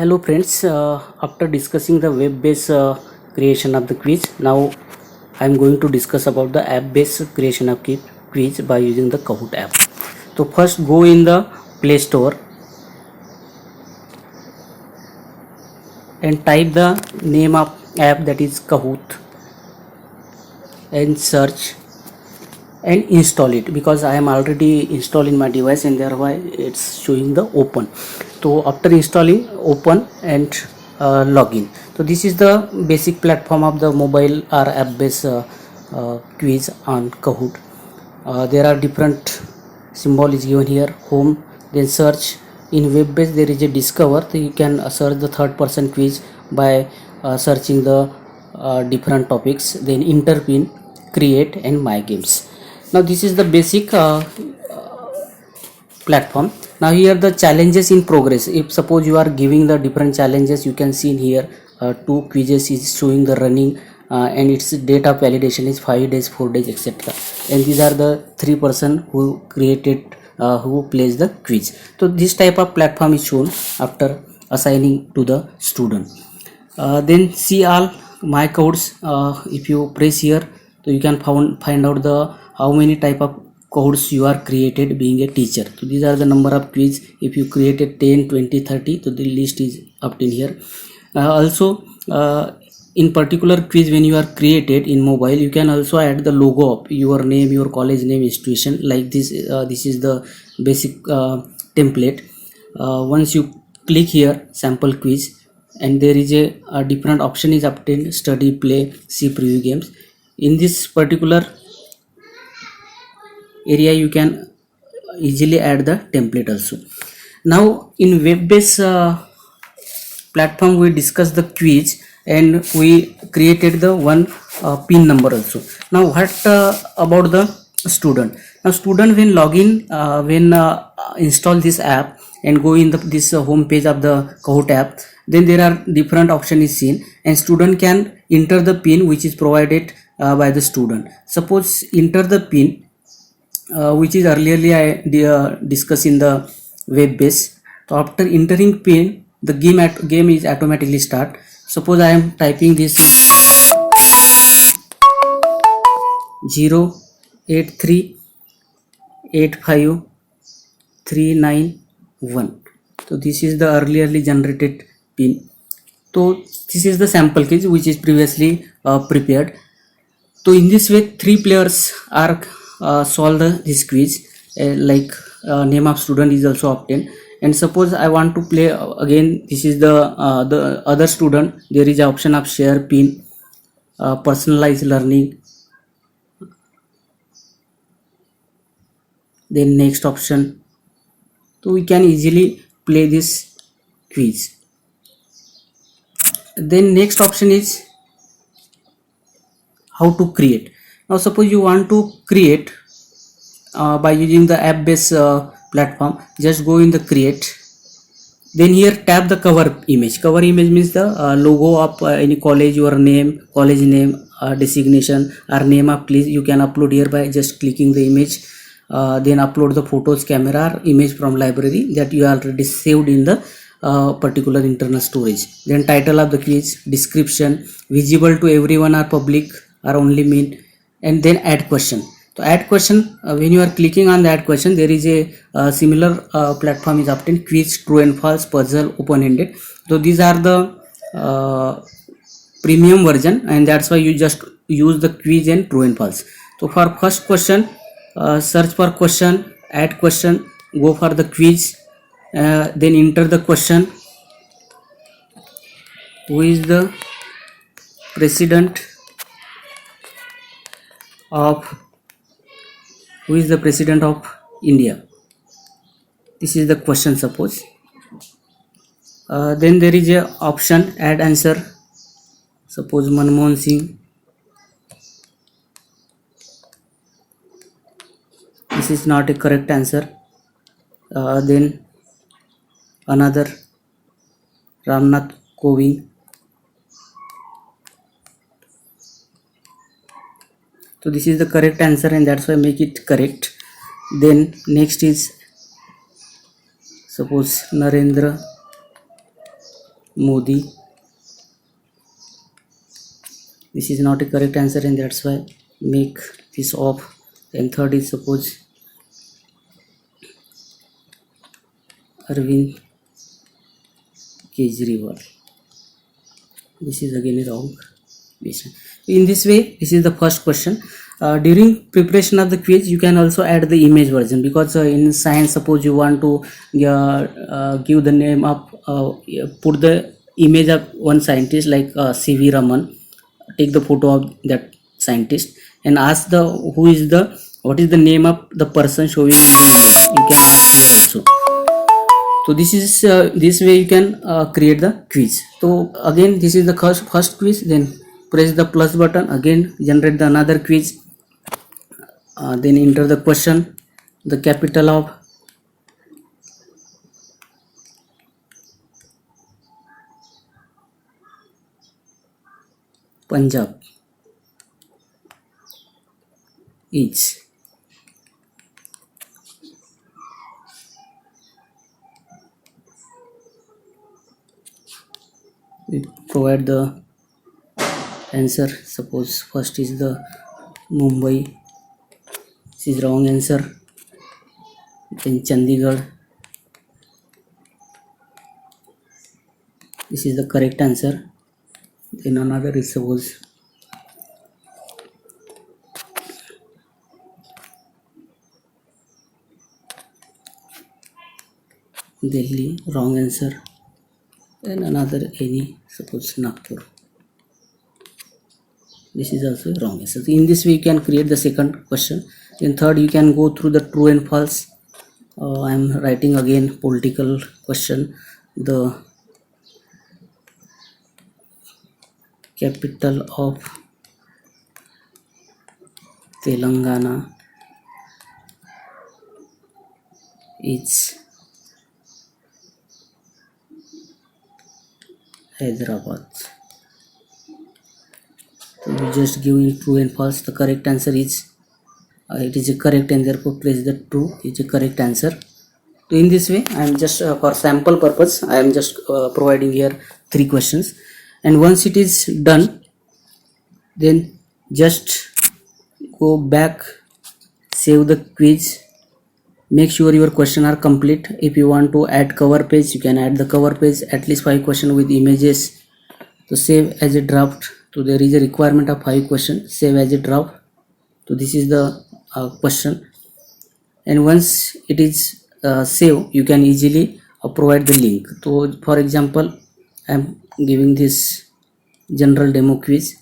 Hello friends, after discussing the web-based creation of the quiz, now I am going to discuss about the app-based creation of quiz by using the Kahoot app. So first go in the Play Store and type the name of app, that is Kahoot, and search and install it, because I am already installed in my device and thereby it's showing the open. So after installing, open and login. So this is the basic platform of the mobile or app based quiz on Kahoot. There are different symbol is given here: home, then search. In web based there is a discover, so you can search the third person quiz by searching the different topics, then enter pin, create, and my games. Now this is the basic platform. Now here the challenges in progress. If suppose you are giving the different challenges, you can see in here two quizzes is showing the running, and its date of validation is 5 days, 4 days, etc. And these are the 3 person who created who plays the quiz. So this type of platform is shown after assigning to the student. Then see all my codes. If you press here, so you can find out the how many type of codes you are created being a teacher. So these are the number of quiz. If you created 10, 20, 30, so the list is up in here. Also in particular quiz, when you are created in mobile, you can also add the logo of your name, your college name, institution, like this. This is the basic template. Once you click here sample quiz, and there is a different option is obtained: study, play, see preview games. In this particular area you can easily add the template also. Now in web based platform we discussed the quiz and we created the one pin number also. Now what about the student? Now student when login, when install this app and go in this home page of the Kahoot app, then there are different option is seen, and student can enter the pin which is provided by the student. Suppose enter the pin which is earlier I discussed in the web base. So after entering pin, the game is automatically start. Suppose I am typing this 0838539 So this is the earlierly generated pin. So this is the sample case which is previously prepared. So in this way 3 players are solve this quiz, name of student is also obtained. And suppose I want to play again, this is the other student. There is an option of share pin, personalized learning, then next option. So we can easily play this quiz. Then next option is how to create. Now suppose you want to create by using the app based platform, just go in the create, then here tap the cover image. Cover image means the logo of any college, your name, college name, designation, or name of place. You can upload here by just clicking the image. Then upload the photos, camera, or image from library that you already saved in the particular internal storage. Then title of the quiz, description, visible to everyone or public or only mean, and then add question. So add question, when you are clicking on the add question, there is a similar platform is obtained: quiz, true and false, puzzle, open-ended. So these are the premium version, and that's why you just use the quiz and true and false. So for first question, search for question, add question, go for the quiz, then enter the question: who is the president of India? This is the question, suppose. Then there is a option add answer. Suppose Manmohan Singh. This is not a correct answer. Then another, Ramnath Kovind. So this is the correct answer, and that's why I make it correct. Then next is suppose Narendra Modi. This is not a correct answer, and that's why make this off. And third is suppose Arvind Kejriwal. This is again wrong. In this way, this is the first question. During preparation of the quiz, you can also add the image version, because in science, suppose you want to give the name of put the image of one scientist like C.V. Raman, take the photo of that scientist and ask the what is the name of the person showing in the image. You can ask here also. So this is this way you can create the quiz. So again, this is the first quiz. Then press the plus button, again generate the another quiz. Then enter the question, the capital of Punjab is. We provide the answer. Suppose first is the Mumbai. This is wrong answer. Then Chandigarh. This is the correct answer. Then another is suppose Delhi, wrong answer. And another any, suppose Nagpur. This is also wrong answer. So in this way you can create the second question. Then third, you can go through the true and false. I am writing again political question. The capital of Telangana is Hyderabad. So you just give in true and false. The correct answer is it is a correct, and therefore press the true. It's a correct answer. So in this way, I am just for sample purpose, I am just providing here 3 questions. And once it is done, then just go back, save the quiz, make sure your question are complete. If you want to add cover page, you can add the cover page, at least 5 questions with images. So save as a draft. So there is a requirement of 5 questions, save as a draft. So this is the question, and once it is saved, you can easily provide the link. So for example, I am giving this general demo quiz.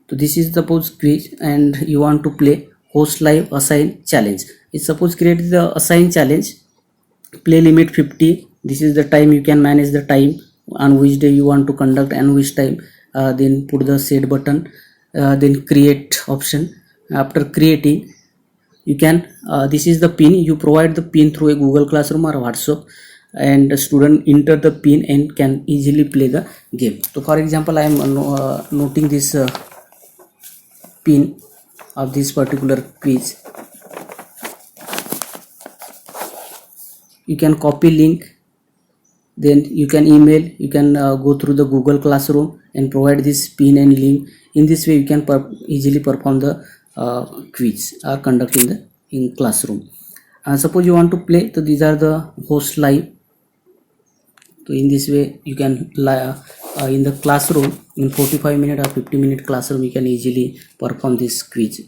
So this is the suppose quiz, and you want to play host live assign challenge. It's suppose create the assign challenge, play limit 50. This is the time, you can manage the time on which day you want to conduct and which time. Then put the set button, then create option. After creating, you can this is the pin, you provide the pin through a Google Classroom or WhatsApp, and the student enter the pin and can easily play the game. So for example, I am noting this pin of this particular quiz. You can copy link, then you can email, you can go through the Google Classroom and provide this pin and link. In this way you can easily perform the quiz or conduct in classroom. Suppose you want to play, so these are the host live. So in this way you can in the classroom, in 45-minute or 50-minute classroom, you can easily perform this quiz.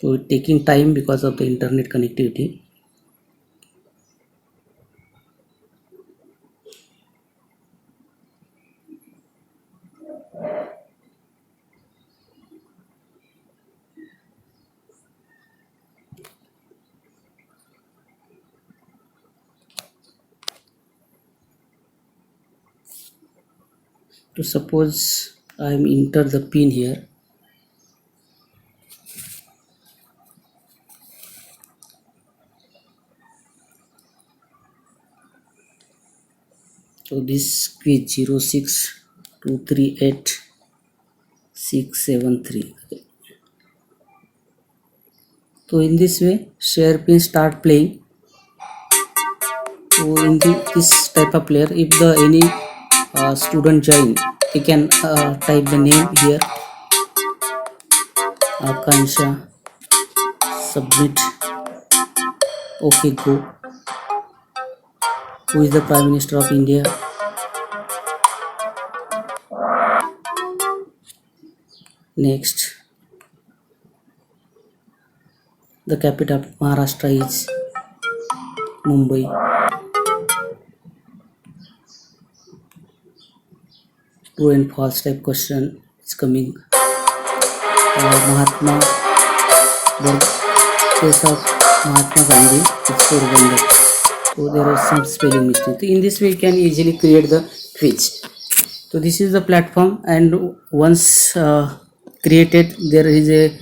So taking time because of the internet connectivity. To suppose I am enter the pin here. So this quiz 06238 673. So in this way, share pin start playing. So in this type of player, if the any student join, they can type the name here, Akansha, submit, okay, go. Who is the Prime Minister of India? Next. The capital of Maharashtra is Mumbai. True and false type question is coming. Mahatma, birthplace of Mahatma Gandhi is Porbandar. So there are some spelling mistakes. In this way, you can easily create the quiz. So this is the platform, and once created, there is a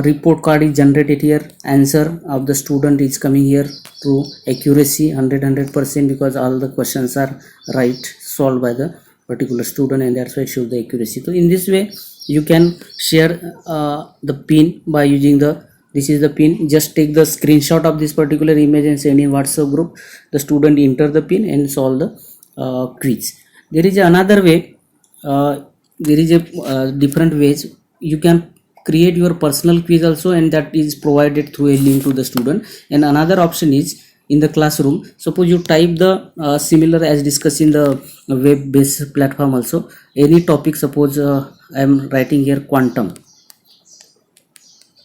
report card is generated here. Answer of the student is coming here to accuracy 100% because all the questions are right, solved by the particular student, and that's why it shows the accuracy. So in this way, you can share the pin by using the, this is the pin. Just take the screenshot of this particular image and send in WhatsApp group. The student enter the pin and solve the quiz. There is another way, there is a different ways you can create your personal quiz also, and that is provided through a link to the student. And another option is in the classroom. Suppose you type the similar as discussed in the web based platform also, any topic. Suppose I am writing here quantum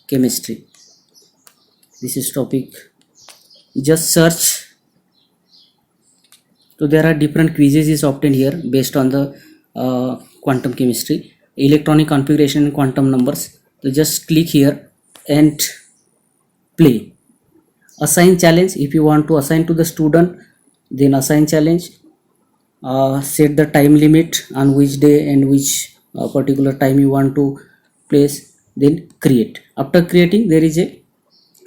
chemistry, this is topic, just search. So there are different quizzes is obtained here based on the quantum chemistry, electronic configuration and quantum numbers. So just click here and play. Assign challenge, if you want to assign to the student, then assign challenge. Set the time limit on which day and which particular time you want to place, then create. After creating, there is a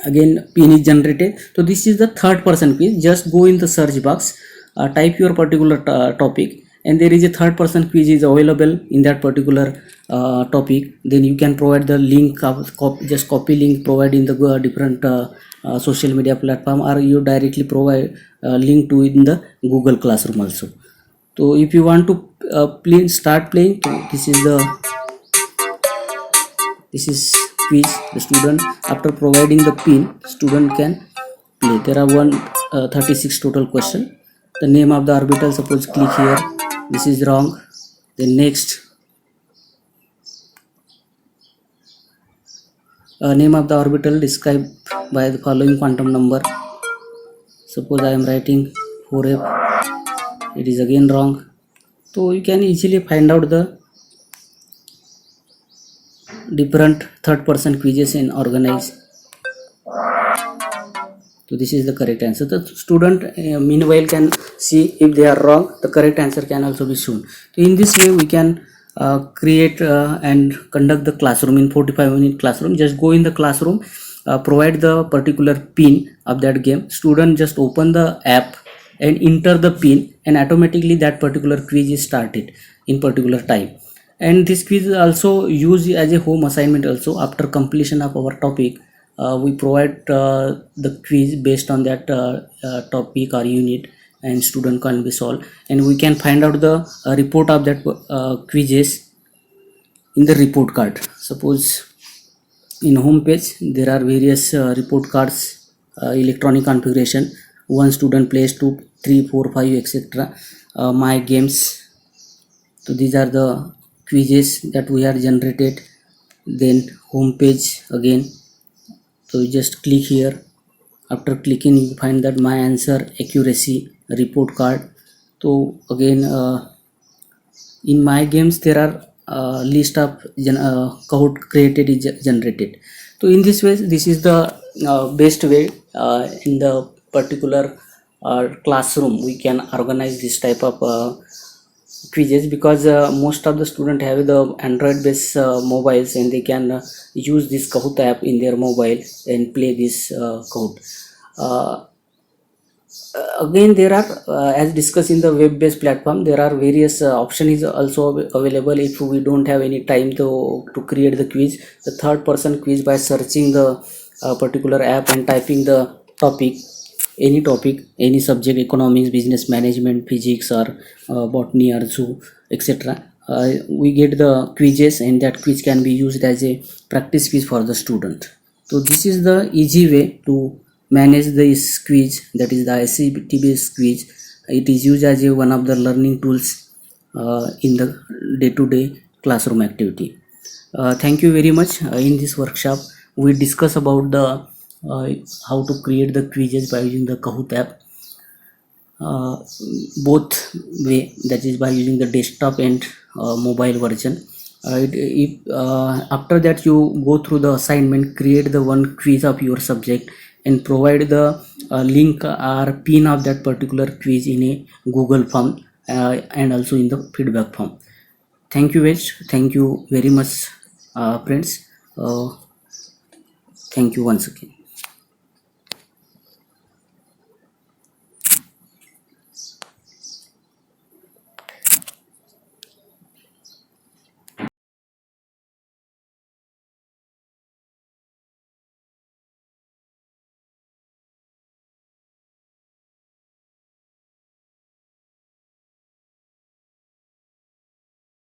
again pin is generated. So this is the third person quiz. Just go in the search box, type your particular topic, and there is a third person quiz is available in that particular topic. Then you can provide the link of just copy link, provide in the different social media platform, or you directly provide link to in the Google Classroom also. So if you want to start playing, so this is quiz. The student, after providing the pin, student can play. There are 36 total question. The name of the orbital, suppose click here, this is wrong. Then next, name of the orbital described by the following quantum number. Suppose I am writing 4f, it is again wrong. So you can easily find out the different third person quizzes and organize. So this is the correct answer. The student meanwhile can see if they are wrong, the correct answer can also be shown. So in this way we can create and conduct the classroom in 45-minute classroom. Just go in the classroom, provide the particular pin of that game. Student just open the app and enter the pin, and automatically that particular quiz is started in particular time. And this quiz is also used as a home assignment also. After completion of our topic, we provide the quiz based on that topic or unit, and student can be solved, and we can find out the report of that quizzes in the report card. Suppose in home page there are various report cards, electronic configuration, 1 student plays, 2, 3, 4, 5, etc. My games. So these are the quizzes that we are generated. Then home page again, so you just click here. After clicking, you find that my answer, accuracy, report card. So again, in my games there are list of Kahoot created is generated. So in this way, this is the best way in the particular classroom we can organize this type of quizzes, because most of the student have the Android based mobiles, and they can use this Kahoot app in their mobile and play this Kahoot. Again, there are as discussed in the web based platform, there are various options also available. If we don't have any time to create the quiz, the third person quiz, by searching the particular app and typing the topic, any topic, any subject, economics, business management, physics, or botany or zoo, etc. We get the quizzes, and that quiz can be used as a practice quiz for the student. So this is the easy way to manage this quiz, that is the ICT-based quiz. It is used as a one of the learning tools in the day-to-day classroom activity. Thank you very much. In this workshop we discuss about the how to create the quizzes by using the Kahoot app, both way, that is by using the desktop and mobile version. After that you go through the assignment, create the one quiz of your subject and provide the link or pin of that particular quiz in a Google form and also in the feedback form. Thank you very much, friends. Thank you once again.